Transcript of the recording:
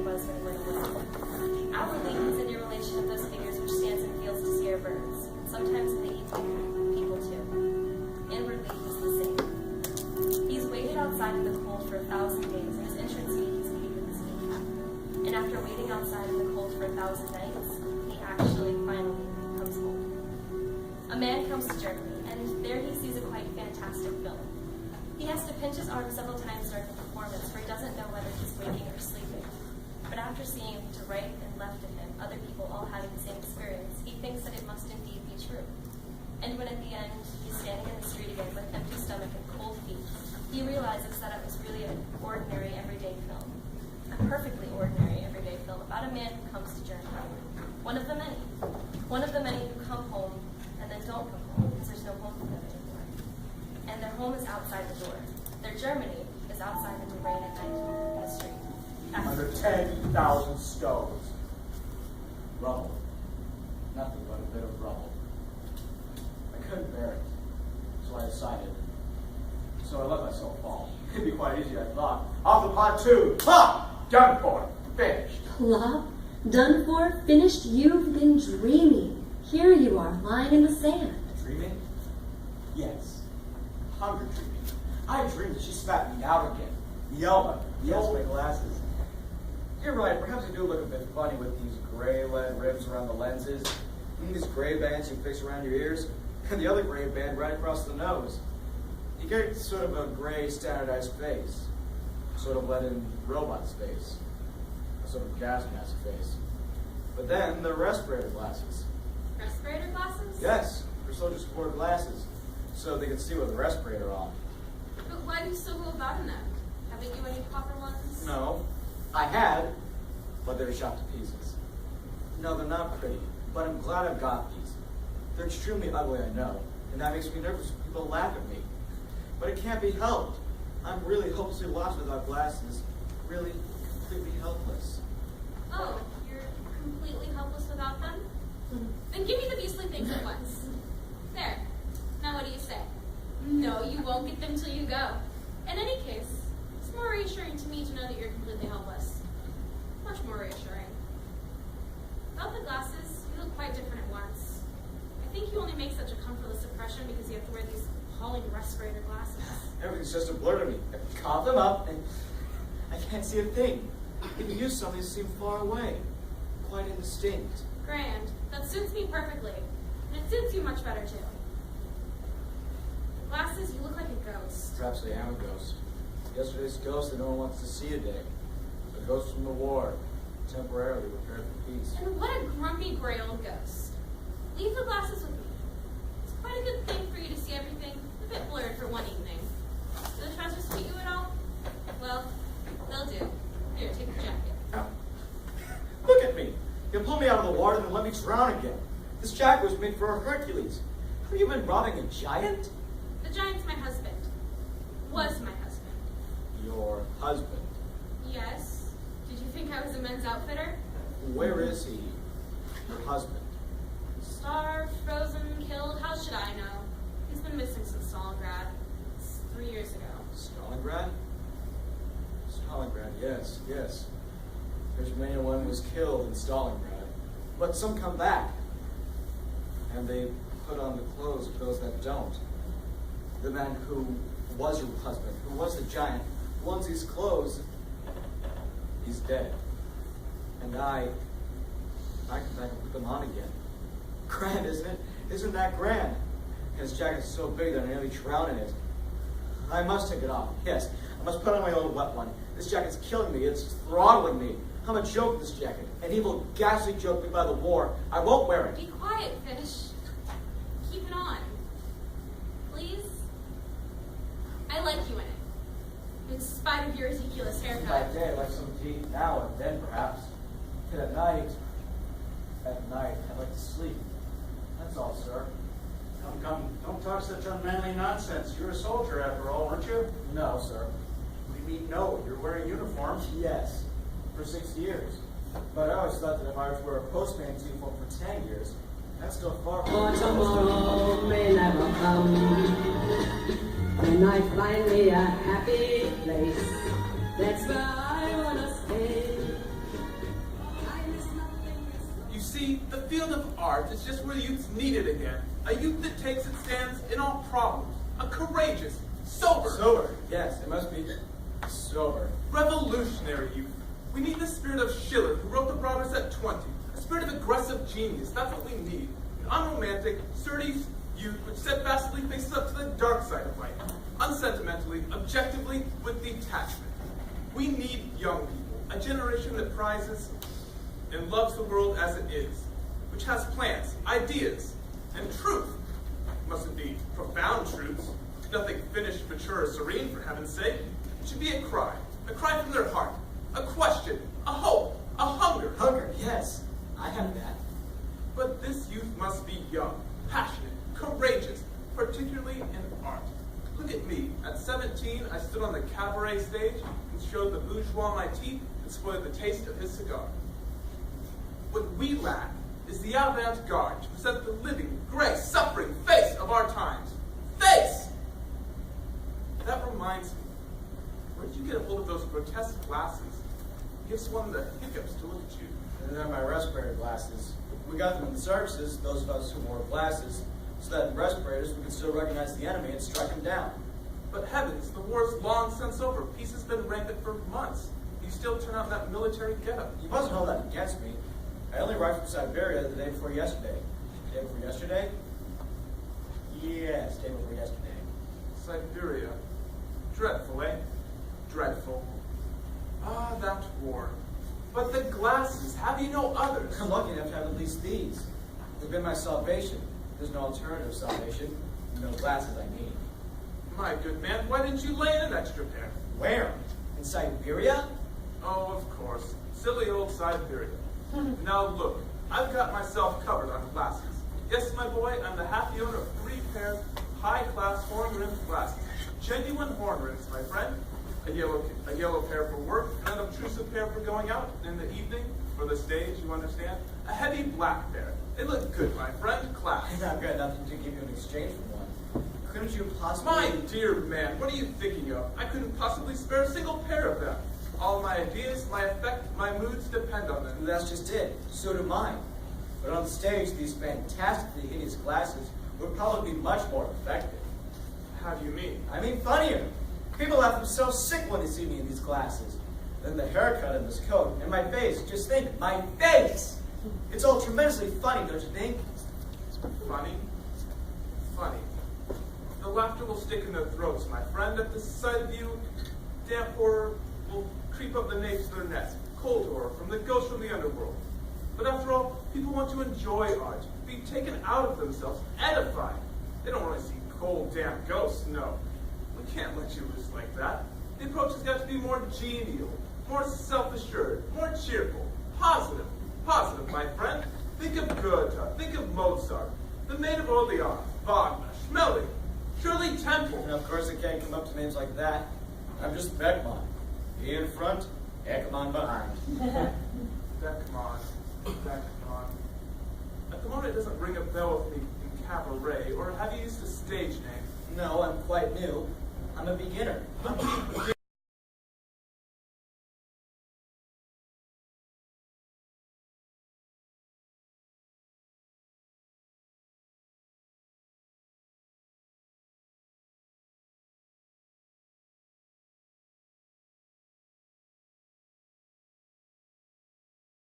was when he went away. Outwardly, he's in your relation of those figures which stands and feels to scare birds. Sometimes they eat people too. Inwardly, he's the same. He's waited outside in the cold for 1,000 days, and his entrance fee he's paid with his kneecap. And after waiting outside in the cold for 1,000 nights, he actually finally comes home. A man comes to Germany, and there he sees a quite fantastic film. He has to pinch his arm several times during the performance, for he doesn't know whether he's waking or sleeping. But after seeing to right and left of him other people all having the same experience, he thinks that it must indeed be true. And when at the end he's standing in the street again with empty stomach and cold feet, he realizes that it was really an ordinary everyday film. A perfectly ordinary everyday film about a man who comes to Germany. One of the many. One of the many who come home and then don't come home because there's no home for them anymore. And their home is outside the door. Their Germany is outside in the rain at night in the street. Under 10,000 stones. Rubble. Nothing but a bit of rubble. I couldn't bear it, so I decided. So I let myself fall. It'd be quite easy, I thought. Off the pontoon. Ha! Done for. Finished. Plop, done for, finished. You've been dreaming. Here you are, lying in the sand. Dreaming? Yes. Hunger dreaming. I dreamed that she spat me out again. Yelma. Yes, my glasses. You're right, perhaps I do look a bit funny with these gray lead ribs around the lenses, and these gray bands you fix around your ears, and the other gray band right across the nose. You get sort of a gray standardized face, sort of let-in robot's face, a sort of gas mask face. But then the respirator glasses. Respirator glasses? Yes, for soldiers who wore glasses, so they could see with a respirator on. But why do you still go about in them? Haven't you any proper ones? No, I had, but they were shot to pieces. No, they're not pretty, but I'm glad I've got these. They're extremely ugly, I know, and that makes me nervous when people laugh at me. But it can't be helped. I'm really hopelessly lost without glasses. Really completely helpless. Oh, you're completely helpless without them? Then give me the beastly things at once. There. Now what do you say? No, you won't get them till you go. In any case, it's more reassuring to me to know that you're completely helpless. Much more reassuring. Without the glasses, you look quite different at once. I think you only make such a comfortless impression because you have to wear these appalling respirator glasses. Everything's just a blur to me. I cough them up, and I can't see a thing. Even you suddenly seem far away. Quite indistinct. Grand. That suits me perfectly. And it suits you much better, too. The glasses, you look like a ghost. Perhaps I am a ghost. Yesterday's ghost that no one wants to see today. A ghost from the war, temporarily prepared for peace. And what a grumpy gray old ghost. Leave the glasses with me. It's quite a good thing for you to see everything a bit blurred for one evening. Do the trousers fit you at all? Well, they'll do. Here, take the jacket. Ow. Look at me. You pull me out of the water and then let me drown again. This jacket was made for a Hercules. Have you been robbing a giant? The giant's my husband. Was my husband. Your husband. Yes. Did you think I was a men's outfitter? Where is he? Your husband. Starved, frozen, killed, how should I know? He's been missing since Stalingrad. It's 3 years ago. Stalingrad? Stalingrad, yes, yes. There's many a one was killed in Stalingrad. But some come back. And they put on the clothes of those that don't. The man who was your husband, who was the giant, who owns these clothes, he's dead. And I come back and put them on again. Grand, isn't it? Isn't that grand? And his jacket's so big that I nearly drown in it. I must take it off, yes. I must put on my own wet one. This jacket's killing me. It's throttling me. I'm a joke in this jacket. An evil, ghastly joke made by the war. I won't wear it. Be quiet, Fish. Keep it on. Please? I like you in it. In spite of your ridiculous By haircut. day, like some tea. Now and then, perhaps. But at night, I like to sleep. That's all, sir. Come, come, don't talk such unmanly nonsense. You're a soldier after all, aren't you? No, sir. What do you mean, no? You're wearing uniform. Yes, for 6 years. But I always thought that if I was to wear a postman's uniform for 10 years, that's still far from For tomorrow may never come. When I find me a happy place, that's where I wanna stay. see, the field of art is just where youth's needed again. A youth that takes its stands in all problems. A courageous, sober, Sober, yes, it must be sober. revolutionary youth. We need the spirit of Schiller, who wrote The Brothers at 20. A spirit of aggressive genius, that's what we need. An unromantic, sturdy youth which steadfastly faces up to the dark side of life. Unsentimentally, objectively, with detachment. We need young people, a generation that prizes and loves the world as it is, which has plans, ideas, and truth. Mustn't be profound truths, nothing finished, mature, or serene, for heaven's sake. It should be a cry from their heart, a question, a hope, a hunger. Hunger, yes, I have that. But this youth must be young, passionate, courageous, particularly in art. Look at me. At 17, I stood on the cabaret stage and showed the bourgeois my teeth and spoiled the taste of his cigar. What we lack is the avant-garde to present the living, gray, suffering face of our times. Face! That reminds me, where did you get a hold of those grotesque glasses? It gives one the hiccups to look at you. And they're my respirator glasses. We got them in the services, those of us who wore glasses, so that in respirators we could still recognize the enemy and strike him down. But heavens, the war's long since over. Peace has been rampant for months. You still turn out in that military getup. You mustn't hold that against me. I only arrived from Siberia the day before yesterday. Day before yesterday? Yes, day before yesterday. Siberia. Dreadful, eh? Dreadful. Ah, that war. But the glasses, have you no others? I'm lucky enough to have at least these. They've been my salvation. There's no alternative salvation. No glasses I need. My good man, why didn't you lay in an extra pair? Where? In Siberia? Oh, of course. Silly old Siberia. Now look, I've got myself covered on glasses. Yes, my boy, I'm the happy owner of 3 pairs of high-class horn-rimmed glasses. Genuine horn rims, my friend. A yellow pair for work, an unobtrusive pair for going out in the evening, for the stage, you understand? A heavy black pair. They look good, my friend. Class. I've got nothing to give you in exchange for one. Couldn't you possibly... My dear man, what are you thinking of? I couldn't possibly spare a single pair of them. All my ideas, my effect, my moods depend on them. That's just it. So do mine. But on the stage, these fantastically hideous glasses would probably be much more effective. How do you mean? I mean funnier. People laugh themselves sick when they see me in these glasses. Then the haircut and this coat, and my face. Just think, my face! It's all tremendously funny, don't you think? Funny? Funny. The laughter will stick in their throats, my friend. At the sight of you, damp horror will creep up the napes of their necks. Cold horror from the ghosts from the underworld. But after all, people want to enjoy art, be taken out of themselves, edified. They don't want to see cold, damp ghosts, no. We can't let you loose like that. The approach has got to be more genial, more self-assured, more cheerful, positive. Positive, my friend. Think of Goethe, think of Mozart, the Maid of Orleans, Wagner, Schmeling, Shirley Temple. And of course it can't come up to names like that. I'm just Beckman. He in front, Ekman behind. Beckman. At the moment it doesn't ring a bell with me in cabaret, or have you used a stage name? No, I'm quite new. I'm a beginner.